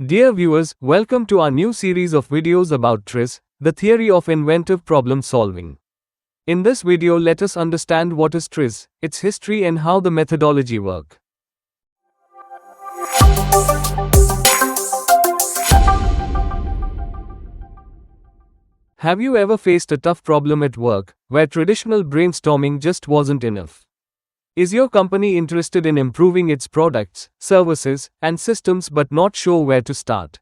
Dear viewers, welcome to our new series of videos about TRIZ, the theory of inventive problem solving. In this video, let us understand what is TRIZ, its history and how the methodology work. Have you ever faced a tough problem at work, where traditional brainstorming just wasn't enough? Is your company interested in improving its products, services, and systems but not sure where to start?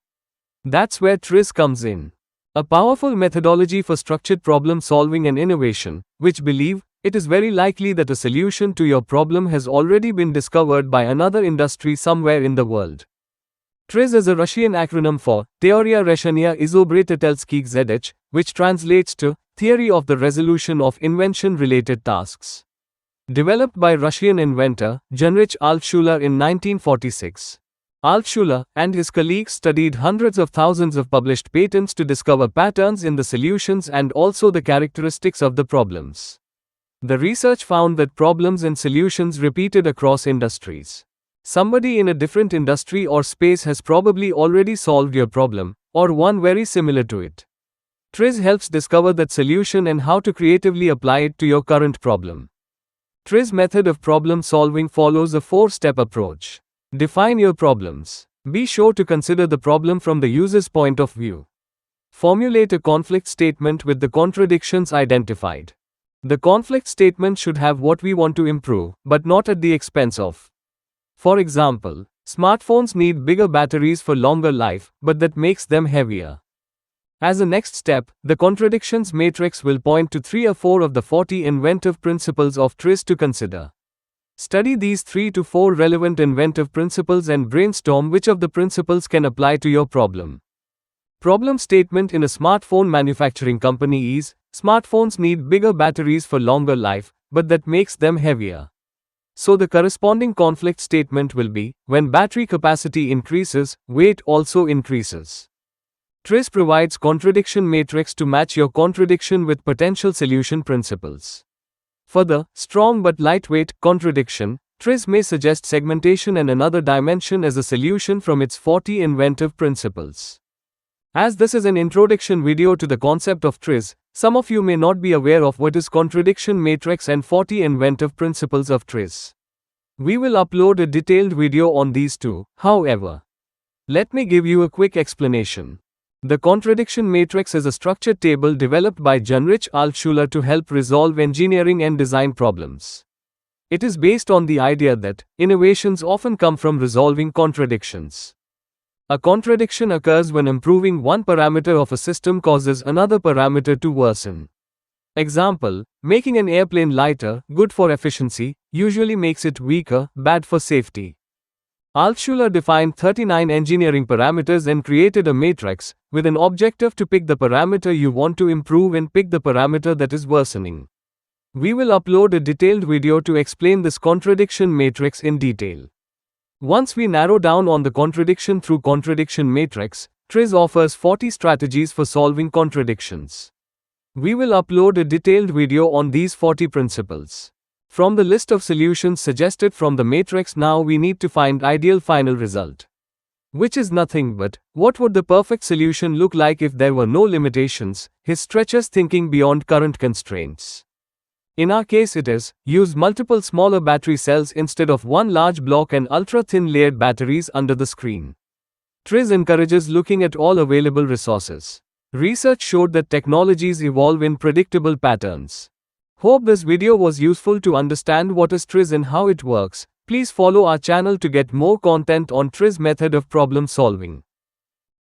That's where TRIZ comes in. A powerful methodology for structured problem solving and innovation, which believe it is very likely that a solution to your problem has already been discovered by another industry somewhere in the world. TRIZ is a Russian acronym for Teoria Решения изобретательских задач, which translates to Theory of the Resolution of Invention-Related Tasks. Developed by Russian inventor Genrikh Altshuler in 1946. Altshuler and his colleagues studied hundreds of thousands of published patents to discover patterns in the solutions and also the characteristics of the problems. The research found that problems and solutions repeated across industries. Somebody in a different industry or space has probably already solved your problem, or one very similar to it. TRIZ helps discover that solution and how to creatively apply it to your current problem. TRIZ method of problem solving follows a four-step approach. Define your problems. Be sure to consider the problem from the user's point of view. Formulate a conflict statement with the contradictions identified. The conflict statement should have what we want to improve, but not at the expense of. For example, smartphones need bigger batteries for longer life, but that makes them heavier. As a next step, the contradictions matrix will point to 3 or 4 of the 40 inventive principles of TRIZ to consider. Study these 3 to 4 relevant inventive principles and brainstorm which of the principles can apply to your problem. Problem statement in a smartphone manufacturing company is, smartphones need bigger batteries for longer life, but that makes them heavier. So the corresponding conflict statement will be, when battery capacity increases, weight also increases. TRIZ provides contradiction matrix to match your contradiction with potential solution principles. For the strong but lightweight contradiction, TRIZ may suggest segmentation and another dimension as a solution from its 40 inventive principles. As this is an introduction video to the concept of TRIZ, some of you may not be aware of what is contradiction matrix and 40 inventive principles of TRIZ. We will upload a detailed video on these too, however. Let me give you a quick explanation. The contradiction matrix is a structured table developed by Genrikh Altshuler to help resolve engineering and design problems. It is based on the idea that innovations often come from resolving contradictions. A contradiction occurs when improving one parameter of a system causes another parameter to worsen. Example, making an airplane lighter, good for efficiency, usually makes it weaker, bad for safety. Altshuler defined 39 engineering parameters and created a matrix, with an objective to pick the parameter you want to improve and pick the parameter that is worsening. We will upload a detailed video to explain this contradiction matrix in detail. Once we narrow down on the contradiction through contradiction matrix, TRIZ offers 40 strategies for solving contradictions. We will upload a detailed video on these 40 principles. From the list of solutions suggested from the matrix, now we need to find ideal final result. Which is nothing but, what would the perfect solution look like if there were no limitations? His stretches thinking beyond current constraints. In our case it is, use multiple smaller battery cells instead of one large block and ultra-thin layered batteries under the screen. TRIZ encourages looking at all available resources. Research showed that technologies evolve in predictable patterns. Hope this video was useful to understand what is TRIZ and how it works. Please follow our channel to get more content on TRIZ method of problem solving.